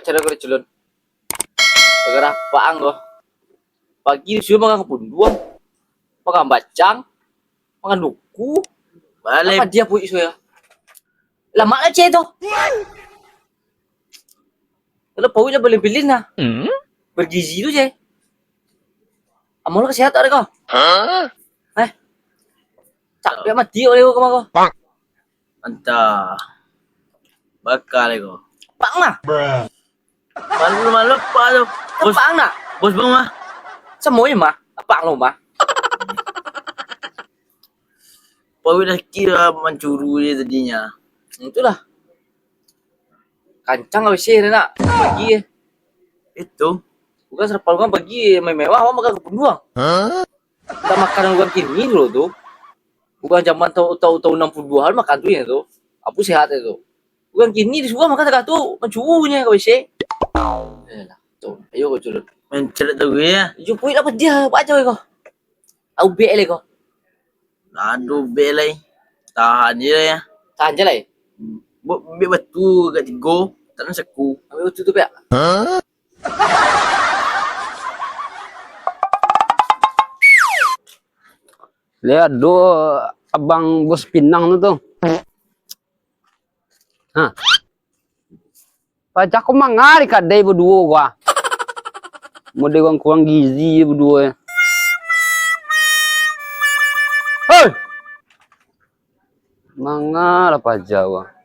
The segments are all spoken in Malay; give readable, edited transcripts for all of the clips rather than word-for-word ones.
cara ko culun. Gara paang ko. Pagi sudah makan kepunduang, makan bacang, makan duku. Balik. Apa dia punya isu ya? Lama lah cek tu. Kalau pau lah boleh beli nah. Bergizi tu cek. Amal kesehatan kau. Capek mati oleh kau kau. Entah. Bakal ko. Pang mah. Malu apa tu? Bos Pang nak. bos bang mah. Semuanya mah. Pang lo mah. Pau dah kira mencuru dia tadinya. Itulah. Kancang habis sih nak. Pagi Itu. bukan serpal kan pagi mewah awak makan kepunduang. Kita makan bukan kini dulu tuh. Bukan zaman tahun 62-an makan tuh ya tuh. Apa sehat itu. Bukan kini disuruh makan tak tuh mencurunya kau sih. Yalah, tuh. Ayo kau curut. Mencret tu ya. Jumpuin apa dia? Baca kau. Au be le kau. Aduh belai. Tahan je lah ya. Tahan je lah. Biar batu kat tiga. Tak nak seku. Ambil tutup ya. Lihat do abang bos Pinang tu. Hah. Baca ko mangari kadai berdua gua. Model kurang gizi berdua. Hei. Mangar apa Jawa.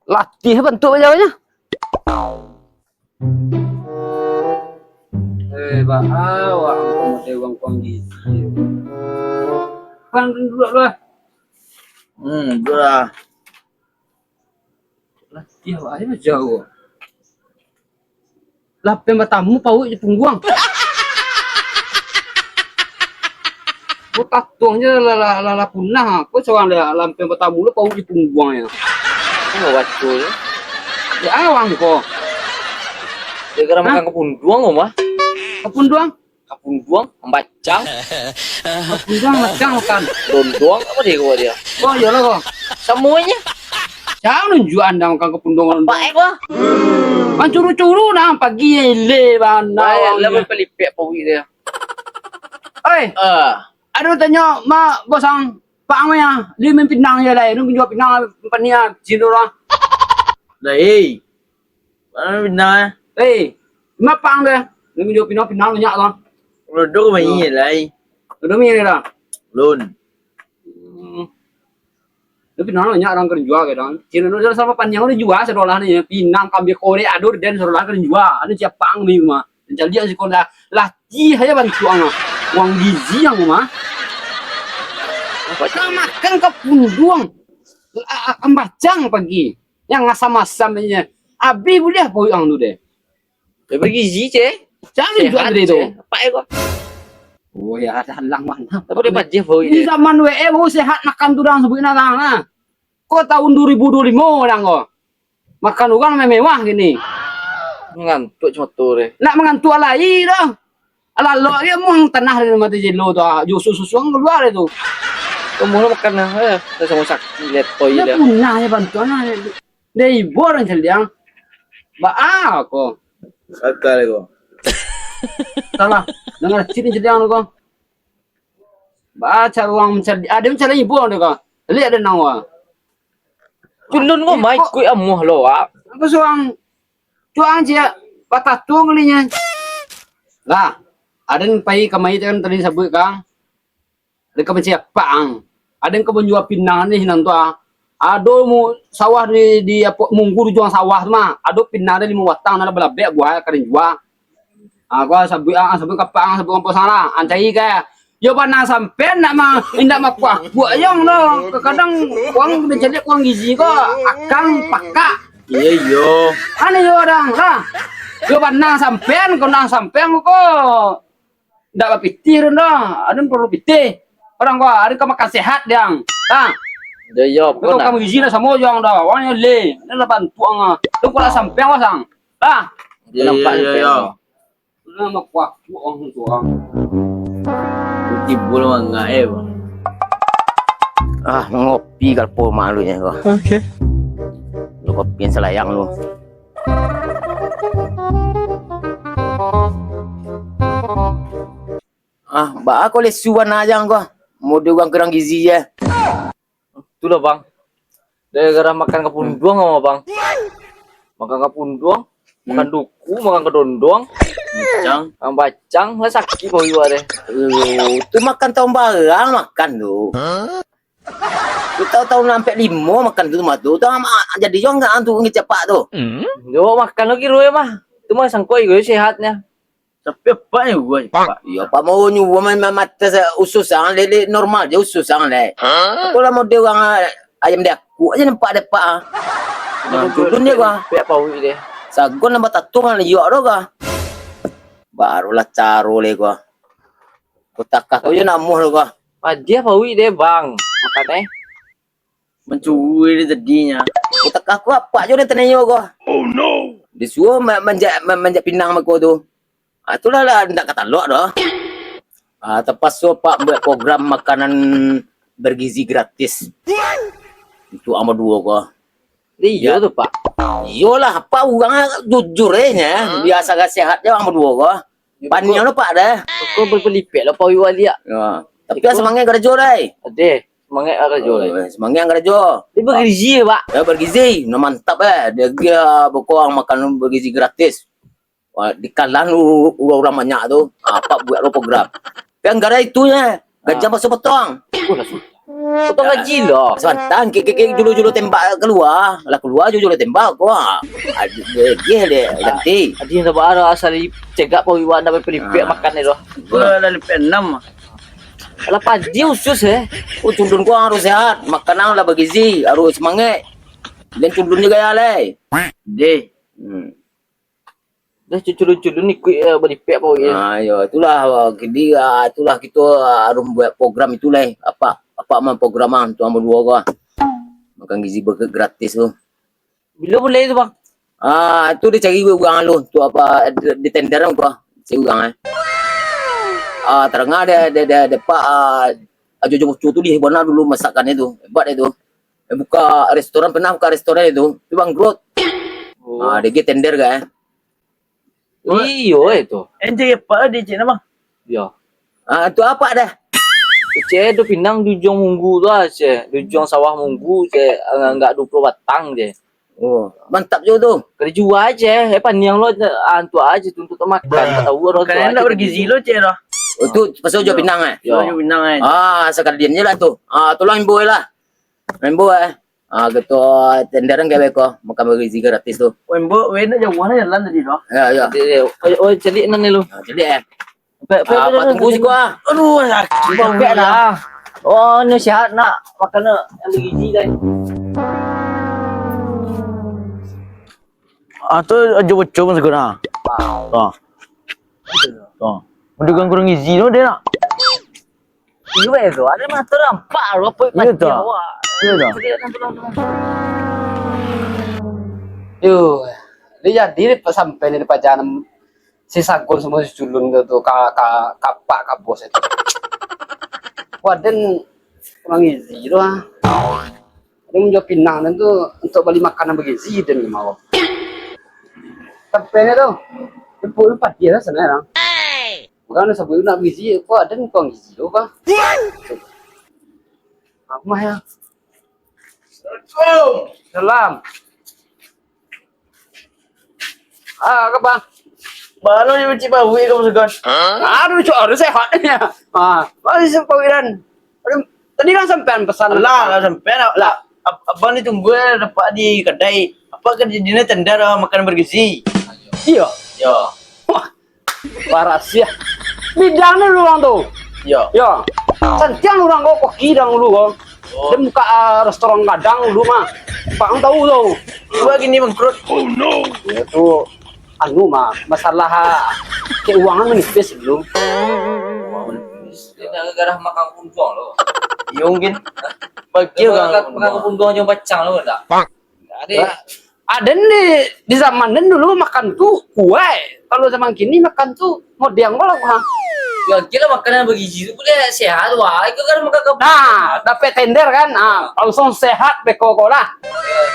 Latih bentuk Jawanya. Bahawa model kurang gizi. Kan dulu lah. Dah. Latih apa aja Jawa. Lape matamu pau je pungguang. Ko tatuangnya la punah. Ko soal lampe matamu lu pau je pungguang ya. Enggak wacul. Ya awang ko. Dia kira makan kepunduang kau mah. Kepunduang. Kepunduang, bacang, Kepunduang macam makan. dondong apa dia kau dia. Oh iyalah ko. Semuanya. Jangan nunjuk anda makan kepunduang. Baik kau. Man curu-curu nah pagi le ban. Baik, lebih pelipek pawi dia. Oi, aduh tanya ma bosang Pak ya, dia main Pinang ya lah, dia menjual Pinang pania jino lah. Dah mana benar? Ma pang deh, dia menjual Pinang banyak lah. Produk main lah. Udah mirip lah. Lun. Dia Pinang banyak orang kerja kan. Jino itu sama panjang udah jual sedolah nih, Pinang kambing kore adur dan sedolah kerja. Ada siapa pang nih mah. Jadi si sekolah latih aja bantu ang uang gizi yang mah. Kita makan kepunduang, ambacang pagi, yang asam-asam ini. Abi boleh apa yang tu deh? Dia bergizi cek. Jangan jual dari itu. Baik kau. Oh ya, halang mana? Tapi dia baca pawi Di dia. zaman WE sehat makan tu orang sebut nang nah. Kau tahun 2025 orang kau makan orang mewah gini. Ngantuk cuma tu deh. Nak mengantuk alai dah. Ala lo dia muang tanah dari mati jelo tu. Susu keluar itu. Kamu makan lah, dah sama sakit lihat pawi Dia dia. punah ya bantuan dia ibu orang celiang. Ba aku. Bakal ko. Salah. Dengar cerita celiang tu kau. Baca ruang mencari. Ada mencari ibu orang tu kau. Lihat ada nawa. Culun kau mai kui amuh lo ah. Apa seorang cuang dia patatu ngelinya. Lah, ada yang pai kamai kan tadi sebut kang. Ada kapan siapa ang? Ada yang kebun jual Pinang ni hinang tu ah. Ado mu sawah di apa munggu di juang sawah tu mah. Ado Pinang ada 5 watang ada belabek gua karin jual. Gua sebut kapang sebut apa sana. Ancai ke. Yo panang sampean nak mah indak mak buat yang lo. Kadang uang udah jadi uang gizi kok akang pakak. Iya. Ane yo orang lah. Yo panang sampean kok. Ndak berpikir dah. Ada yang perlu pikir. Orang gua ada kau makan sehat yang. Tah. Dia yo Kau pun. kamu gizi lah sama yang dah. Wanya le. Ini lah bantu ang. Lu kau sampean wasang. Tah. Dia nampak Iya. Lu mak kuat uang tu ang. Tibul mangga Ngopi kalpo malunya kau. Lu kopiin selayang lu. Ba aku lesuan aja kau. Mau dia orang kurang gizi ya. Itulah bang. Gara-gara makan kepunduang sama bang. Makan kepunduang, makan duku, makan kedondong, makan bacang, lah sakit bau iwa deh. Tu makan tahun barang makan tu. Tu tahu-tahu sampai 5 makan tu mah tu. Jadi juga enggak tu ngecepak tu. Yo makan lagi roy mah. Itu mah sangkoi gue sehatnya. Tapi apa ni gua cepak? Ya apa mau nyu mata usus lele normal je usus le. Aku lah mau dia orang ayam dia aku aja nampak depak. Turun dia gua. Pek bau deh. Sagon nampak tatung kan yo do gua. Barulah caro le gua. Kutakah kau je namuh lo gua. Dia bau deh bang. Makan Mencuri tadinya. Kutakah aku apa je ni tenayo gua. Oh no. Disuruh manjak pinang sama gua tu. Itulah lah ndak kata lo dah. Tepas so pak buat program makanan bergizi gratis. Itu ama 2 gua. Iya tuh pak. Iyalah apa orang jujur nya. Biasa gak sehat je ama 2 gua. Panjang lo pak dah. Aku berpelipet lah pau iwa dia. Ya. Tapi semangat kerja dai. Ade, semangat kerja lah. Semangat kerja. Dia bergizi pak. Ya bergizi, no mantap dia berkorang makan bergizi gratis. Di kalan orang banyak tu. Apa buat lo program. Yang gara itunya. Gajah masuk potong. Potong gaji lah. Sebentar, julu-julu tembak keluar. Lah keluar julu tembak gua. Dia deh, ganti. Adi yang dapat ada asal cegak pau iwan dapat pelipet makan itu. Gua dah lepas 6. Alah padi usus Cundun gua harus sehat. Makanan lah bergizi, harus semangat. Dan cundun juga ya le. Deh. Dah cucu-cucu ni kuih pelipet pau ya. Ya itulah dia itulah kita harus buat program itulah. Apa programan tu ama 2 gua. Makan gizi gratis tu. Bila boleh itu bang? Itu dia cari orang lu. Tu apa di tender gua. Si orang terengah dia dapat ajo-ajo tu dia benar dulu masakan itu. Hebat itu. Buka restoran pernah buka restoran itu. Tu bangkrut. Dia tender kan. Iyo itu. Ente apa dia cina bang? Ya. Tu apa dah? Cek tu pinang dujung munggu tu aja. Dujung sawah munggu je enggak 20 batang je. Oh, mantap juga tu. Kerja jual aja. Paniang lo antu aja tuntut makan. Tak tahu orang tu. Kan nak bergizi lo cek dah. Oh tu pasal jual pinang Ya. Jual pinang sekalian je lah tu. Tolong imbu lah. Imbu gitu tenderan gawe ko makan bergizi gratis tu. Wembo, wena jauh mana jalan tadi doh? Ya. Oh celik nan ni lu. Jadi Apa tunggu si gua. Aduh, sakit. Pek dah. Oh, ni sihat nak makan yang bergizi dah. Atau aja bocor pun segera. Mendugang kurang gizi doh dia nak. Iya tu. Ada mah terampak lu apa Iya tu. Iya dah. Yo, dia jadi pas sampai di depan jalan si Sagun semua si culun tu kapak kabos itu. Waden kurang gizi tu Dia menjual pinang dan tu untuk beli makanan bergizi dan mau. Tapi ni tu, itu pasti lah sebenarnya. Bukan sebelum nak bergizi, kau ada kurang gizi tu kah? Apa ya? Salam. Apa bang? Baru dia macam bawi kamu segan. Aduh, ada sehat ya. Masih sepawiran. Tadi kan sampean pesan. Lah sampai lah. Abang ni tunggu dapat di kedai. Apa kan dia tender makan bergizi? Iya. Ya. Parah sih. Bidangnya lu orang tuh. Ya. Ya. Santiang orang kok koki dang lu kok. Dia buka restoran Padang dulu mah. Pak tahu tuh. Gua gini bangkrut. Itu anu mah masalah keuangan menipis belum. Dia nak garah makan punduang lo. Ya mungkin. Bagi Makan punduang jom bacang lo tak? Ada di zaman dulu makan tuh kue. Kalau zaman kini makan tuh modern lah mah. Ya kira makanan bergizi tu boleh sehat wah. Itu kan makan kebun. Nah, dapat tender kan? Langsung sehat beko lah.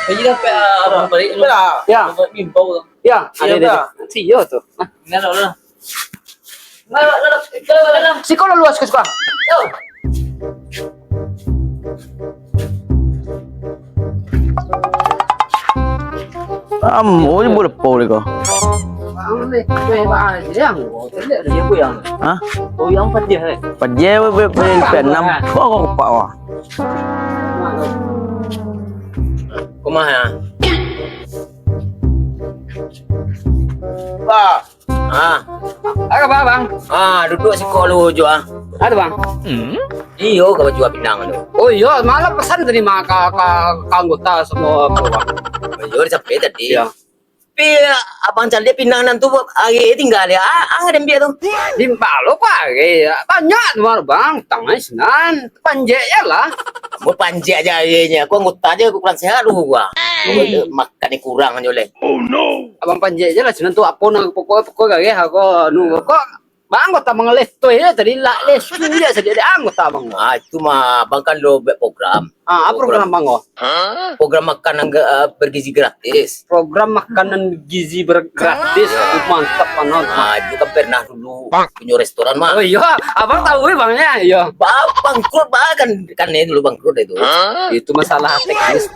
Jadi dapat apa balik lu. Ya. Dapat bimbau tu. Ya, Iya, ada. Iya tuh. Nah lo lah. Dalam. Siko lo luas ke suka. Amo, ini boleh pau ni kau. Bang ni, kue bang yang. Dia ko yang. Ha? Oh yang pat dia. Paje penam. Kau pak wah. Kumaha? Pak. Ah, Ada apa bang? duduk si kolu jo ah. Ada bang. Iyo ka jual pinang lu. Oh iya, malah pesan dari maka anggota semua bang. Iyo sampai tadi. Iya. Tapi abang cari pinang nantu agi tinggal ya. Ang dia tu. Di Palo pak, banyak tuh bang. Tangan senan, panjang ya lah. Mau panjang aja nya. Aku anggota aja aku kurang sehat lu gua. Makan ni kurang aja le. Abang panjang aja lah senan tuh apa nak pokok gak aku nu kok. Bang anggota mengeles tuh ya tadi lah les dia sedia ada anggota bang. Itu mah abang kan lo buat program. Apa program bang oh? Program makan bergizi gratis. Program makanan gizi gratis. Mantap banget. Itu kan pernah dulu punya restoran mah. Oh iya, abang tahu ya bangnya, iya. Bangkrut kan ini dulu bangkrut itu. Itu masalah teknis.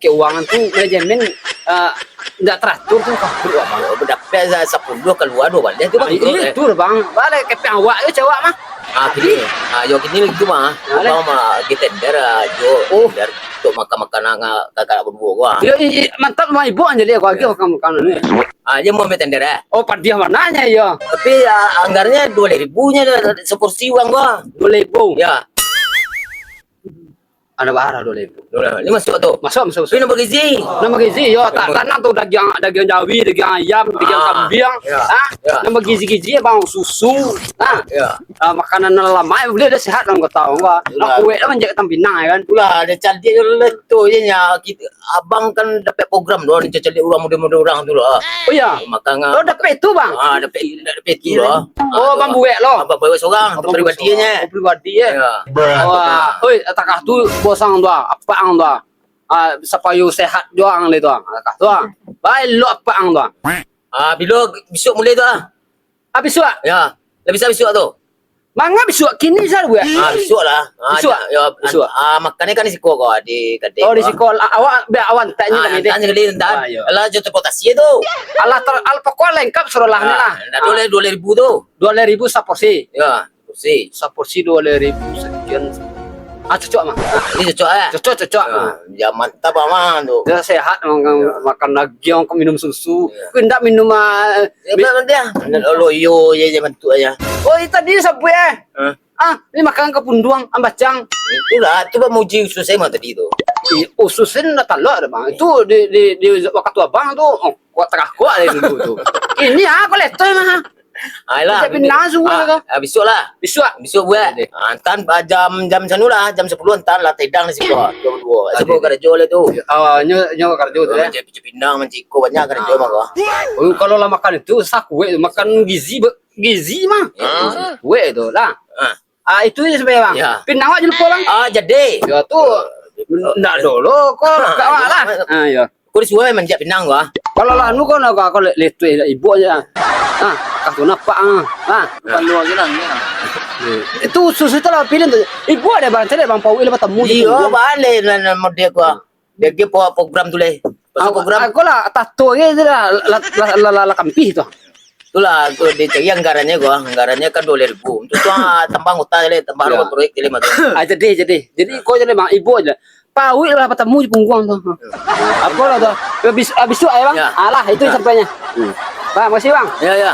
Keuangan tuh manajemen nggak teratur tuh kabur bang. Berdapat 10 keluar 2 balik itu bang. Itu bang, balik ke awak ya cewek mah. Kini, yo kini gitu mah. Bang mah getender yo. Biar untuk makan kakak berdua gua. Iya, mantap mah ibu aja dia lagi makan makanan. Dia mau getender ya. Oh, dia mananya ya? Tapi anggarnya 2.000-nya seporsi uang gua. 2.000. Ya. Ada barang 2.000. Ini masuk tuh. Masuk. Ini nama gizi. Nama gizi yo, tanah tuh daging Jawi, daging ayam, daging kambing. Nama gizi bang susu. Makanan lama boleh dah sehat orang kau tahu enggak. Kue lah menjaga tampinang ya kan. Itulah ada cantik leto nya kita abang kan dapat program doang cari orang muda-muda orang tu lah. Oh ya. Makan Oh dapat itu bang. dapat itu lah. Oh bang buek lo. Abang bawa seorang untuk pribadinya. Pribadi ya. Wah, oi takah tu bosang tu apa ang tu. Supaya sehat doang le tu. Takah tu. Baik lo apa ang tu. Bila besok mulai tu Habis suak. Ya. Dah bisa besok tu. Mangga besok kini sar buek. Besok lah. Besok? Besok. Makannya kan di siko kau di kedai. Oh di sekolah awak biar awan tanya kami deh. Tanya kali entar. Alah jatuh transportasi tu. Alah al pokok lengkap suruh lah lah. Dah 2.000 tu. 2.000 saporsi. Ya, kursi. Saporsi 2.000 sekian. Cocok mah. Ini cocok eh. Cocok. Ya mantap aman tu. Dia sehat makan lagi kau minum susu. Kau ndak minum Apa dia? Loyo je bentuk aja. Oh itu tadi sapu ya. Ini makan kepunduang ambacang. Itulah, tu muji usus saya mah tadi tu. Ususin dah talak ada bang. Itu di waktu abang tu. Kuat tengah kuat dari dulu tu. Ini aku leto mah. Ayolah. Tapi langsung ke. Besok lah. Besok buat. Antan jam sanu lah, jam 10 antan lah tedang di situ. 22. Sebab kerja le tu. Nyo kerja tu ya. Macam pinang menciko banyak kerja mah gua. Oh kalau lah makan itu sakwe makan gizi mah. Kue tu lah. Itu je sebenarnya bang. Ya. Pinang awak je lupa bang. Jadi. Ya tu. Ndak dulu kau awak lah. Ya. Kau disuruh menjak pinang gua. Kalau lah nu kau nak kau letui ibu aja. Kau nampak Kalau lagi lah. itu susu itu lah pilih tu. Ibu ada bang, cari bang Paul lepas temu. Iya, balik lah model gua. Dia ke program tu le. Program aku lah tato gitu lah kampih tu. itulah tu dia cari anggarannya gua. Anggarannya kan 2.000. Untuk tu tambang utang le, tambang robot proyek le mah tu. Jadi kau jadi bang ibu aja. Paul lah lepas temu di punggung tu. Apa lah tu? Habis tu ayah bang. Alah itu sampainya. Bang, makasih bang. Ya.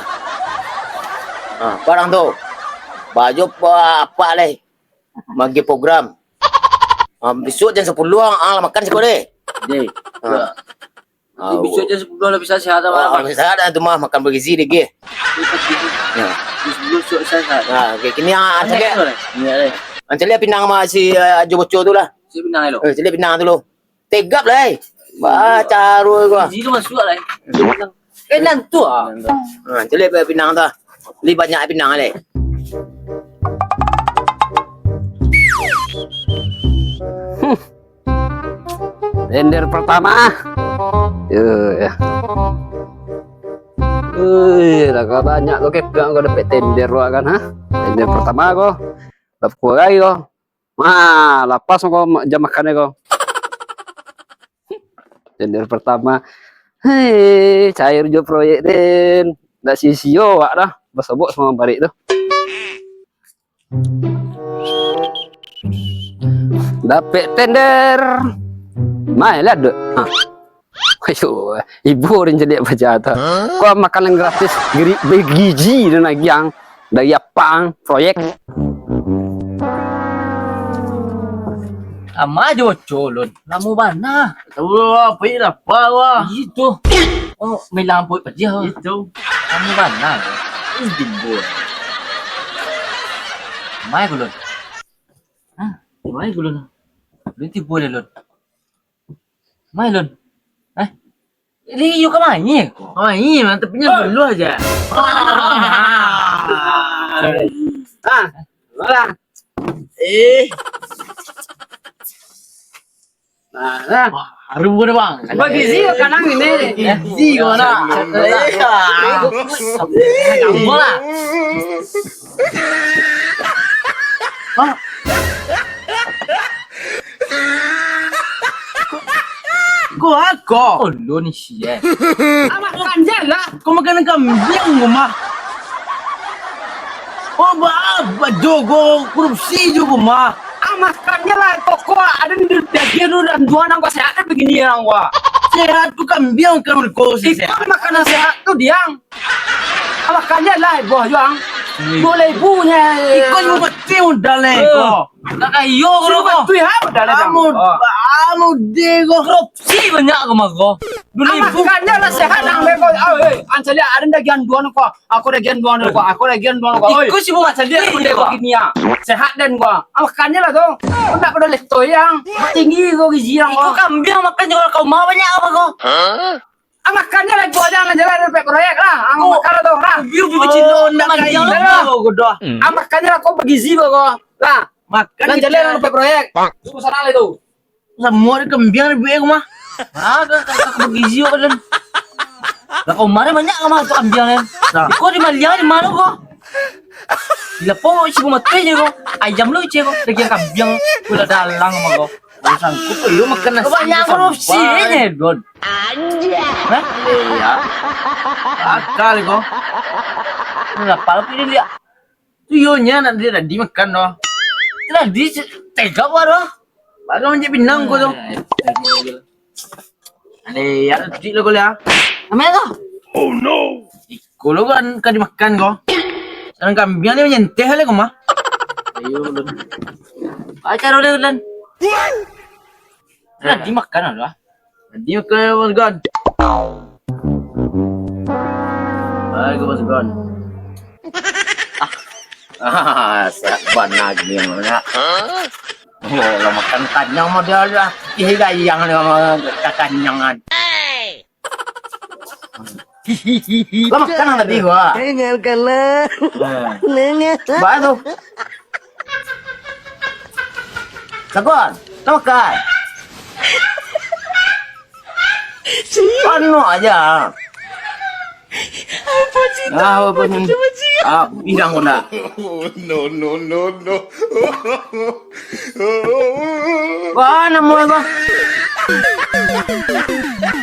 Barang tu. Baju apa le? Bagi program. Besok jam 10 makan sekolah deh. Deh. Besok jam 10 lah bisa sehat apa? Bisa ada tu mah makan bergizi lagi. Ya. Besok sehat. Okey kini ada ke? Iya deh. Anjali pinang sama si Ajo Boco tu lah. Si pinang lo. Anjali pinang tu lo. Tegap lah. Caru gua. Gizi tu masuk lah. Kenan tu Anjali pinang tu. Li banyak pinang le. Tender pertama. Ya. Dah kau banyak kau kepeng kau dapat tender lo kan ha? Tender pertama kau, dapat kuai kau. Lepas kau jam makan kau. Tender pertama, cair jo proyek den, dah sisio wak dah, besobok semua balik tu. Dapat tender, mai lah dek. Ayo, ibu orang jadi apa jatah? Kau makanan gratis, bergizi dan lagi yang dari apang proyek. Ama aja colon. Lamu mana? Tahu apa ini apa wah. Itu. Oh, may lampu pa dia. Itu. Lamu mana? Ini boy. Mai gulon. Mai gulon. Lunti boleh lon. Mai lon. Ini yuk kemana kok? Oh ini mantepnya dulu aja. Mana? Nah, Harum gue bang. bagi sih kanang ini. Gizi gue nak. Kamu lah. Kau aku. Oh, lo ni sih. Amak kanjel lah. Kau makan kambing gue mah. Oh apa jogo korupsi juga mah. Makannya lah kok ada di daging dan dua nang kok sehat begini yang gua. Sehat tuh kambing kan kau Itu sehat. makanan sehat tuh diang. Makannya lah boh juang. Boleh ibunya. Iko juga mati udah leko. Tak kayo Suruh ko. bantu ya udah lah. Kamu dego. Si banyak ko mago. Dulu ibu. Makannya lah sehat nang leko. Anjali ada daging dua nang kok. Aku daging dua nang kok. Aku daging dua nang kok. Iko si bu macam dia Dia begini ya. Sehat dan gua. Makannya lah tuh. Enggak pada leto yang tinggi gua gizi yang Iko gua. kambing makan juga kau mau banyak apa ko? Makannya lah gua jangan jalan sampai proyek lah. Makan lah tuh. Biu biu cinta nak Yang dia lo. gue doh. Makannya lah kok bergizi gua. Lah. Makan Kan jalan sampai proyek. Itu sana lah itu. semua kambing di gue mah. Ada tak bergizi ko dan. Lah kau mari banyak ka mah tu kambing ni. Iko di Malaysia di mana ko? Bila po si bu mati je ko. Ayam lu je ko. Daging kambing udah dalang mah ko. Urusan ku lu makan nasi. Banyak korupsi ni don. Iya. Akal kok. Kenapa lu pilih dia? Tuyulnya nanti ada dimakan doh. Nah, di tega waro. Baru menjadi pinang kok tuh. Ane ya di lo kau ya. Namanya tu? Kalau kan dimakan kok. Sekarang kambing ni menyentuh le kau mah. Ayo ulun. Acar oleh ulan. Nah, dimakan lah. Dimakan was gone. Ayo was gone. Sehat banget gini mana. Lo makan kanyang mah dia dah. Ih gayang ni kanyangan. Lo makan tadi gua. Dengarkanlah. Dengar. Baru. Sagon, lo makan. Anu aja. Apa sih? Bidang kena. No. Wah, nama apa?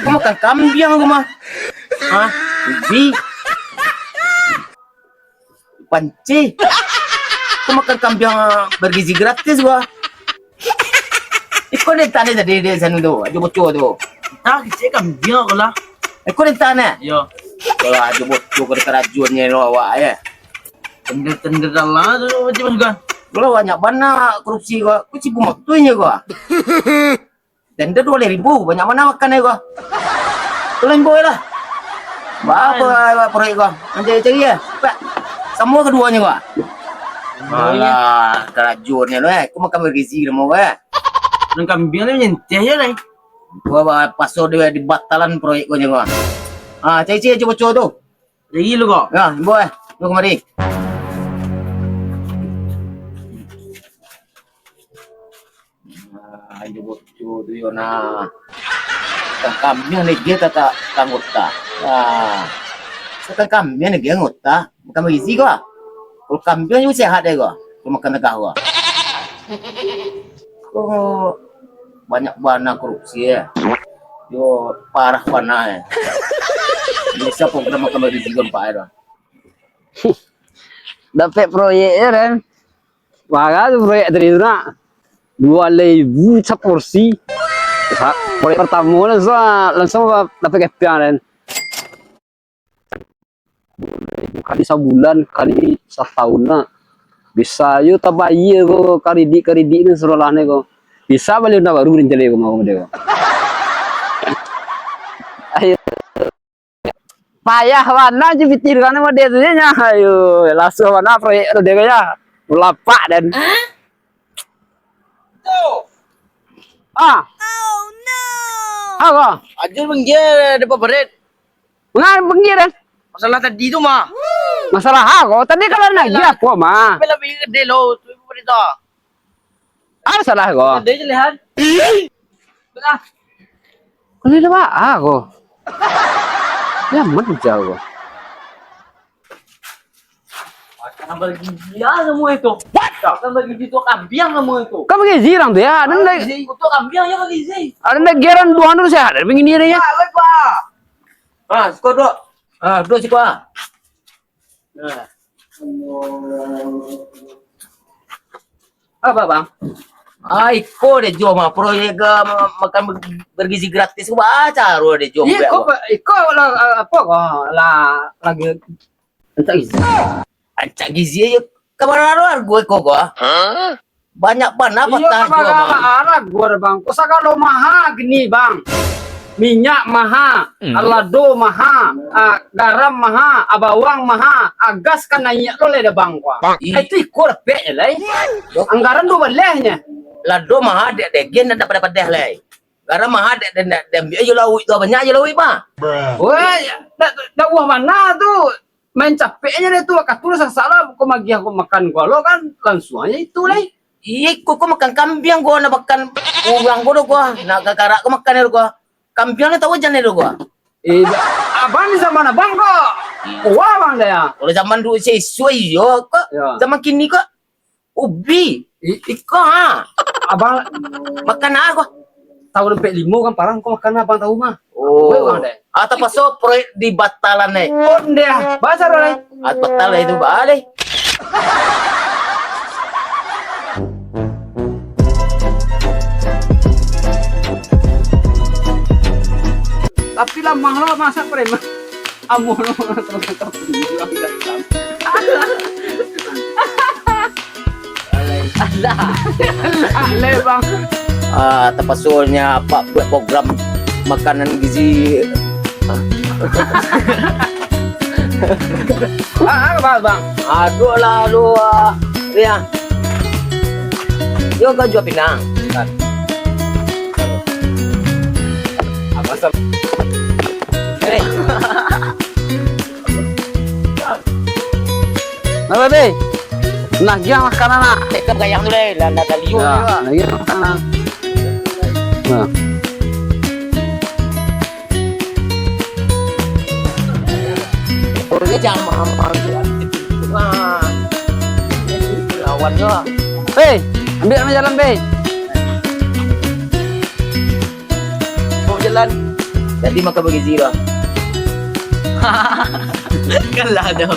Kamu makan kambing aku mah. Hah? Ubi? Panci? Kamu makan kambing bergizi gratis gua. Ikut dia tanya tadi dia sana tu, aja bocor tu. Ah, kecil kambing aku lah. Ikut dia tanya. Yo. Kalau aja bocor ke kerajunnya lo awak ya. Tender-tender lah tu macam juga. Kalau banyak mana korupsi gua, ku cipu waktunya gua. Tender 2.000, banyak mana makan ya gua. Tolong boy lah. Apa proyek gua? Nanti cari ya. Pak. Semua keduanya gua. Alah, kerajunnya lo ku makan bergizi mau gua. Dan kambing ni nyentuh je lah. Gua pasal dia di batalan proyek gua. Cai-cai aja bocor tu. Jadi lu kok. Ya, boy. Lu kemari. Ayo bocor tu yo na. Kambing ni dia tak tanggut tak. Makan kambing lagi ngota. Makan bergizi kau. Kalau kambing juga sehat deh kau. Kau makan tegak kau. Kau banyak bana korupsi ya. Yo parah bana ya. Bisa program makan bergizi kau pak ya. Dapat proyeknya kan. Maka tuh proyek dari itu nak 2.000 seporsi. Proyek pertama langsung dapat kepian kan. Kali sebulan, kali setahun nak. Bisa yuk tabayi ko karidi ni surulane ko. Bisa balik na baru rencana ko mau dia. Ayo. Payah warna jibitir kan sama dia tuh nya. Ayo, langsung warna proyek dia kaya. Lapak dan. Ah. Oh no! Apa? Ajul benggir depan berit. Mengan benggir kan? Masalah tadi tu mah. Masalah aku tadi kalau lagi apa mah? Tapi lebih gede lo tu ibu berita. Ada salah aku. Gede je lihat. Belah. Kalau itu apa aku? Ya mana jauh. Tambah gizi ya semua itu. Tambah gizi tu kambing semua itu. Kamu kayak zirang tuh ya? Ada lagi, Gizi itu kambing ya gizi. ada lagi geran dua dulu sehat. Ada begini ya? Ah, skor dok. Ah, dua sih kau. Apa bang? Ko deh jual mah proyek makan bergizi gratis baca ro deh jual. Iya, kok lah apa kok lah lagi entah isi. Ancak gizi aja kabar gue kok gua. Banyak banget apa Iya, tah jual mah. arah gua bang. Kosa kalau mahal gini bang. Minyak mahal, lado mahal, garam mahal, bawang mahal, gas kan naik lo le bang gua. Itu ikut pe lah. Anggaran tu belehnya. Lado mah ada degen dan dapat deh leh. Garam mah ada dan aja lawi itu banyak aja lawi mah. Wah, dah mana tuh? Main capeknya deh tuh, katul salah aku magi aku makan gua lo kan langsung aja itu lah. Iya, kok makan kambing gua nak makan urang gua nak kakara gua makan itu gua. Kambingnya tahu aja nih gua. Abang di zaman abang kok? Wah bang dia. Kalau zaman dulu sesuai yo kok. Ya. Zaman kini kok ubi. Iko ha. Abang Makan aku. tahun 45 kan parang kok makan abang tahu mah. Oh. Bang deh. Atau pasok proyek di batalan nih. Oh dia, bahasa boleh. At batalan itu balik. Tapi lah mahal masa prema. Amun Ale bang. Terpasulnya apa buat program makanan gizi. Apa bang? Aduh lah lu ya. Yo kau jual pinang. Apa sah? Apa be? Nah, dia makanan nak. Tekap kayang tu leh, landa kaliu. Ya, lagi makanan. Nah. Dia jangan mahal-mahal dia. Wah. Lawannya. Be, ambil nama jalan be. Mau jalan. Jadi makan bergizi lah. Kalah dah.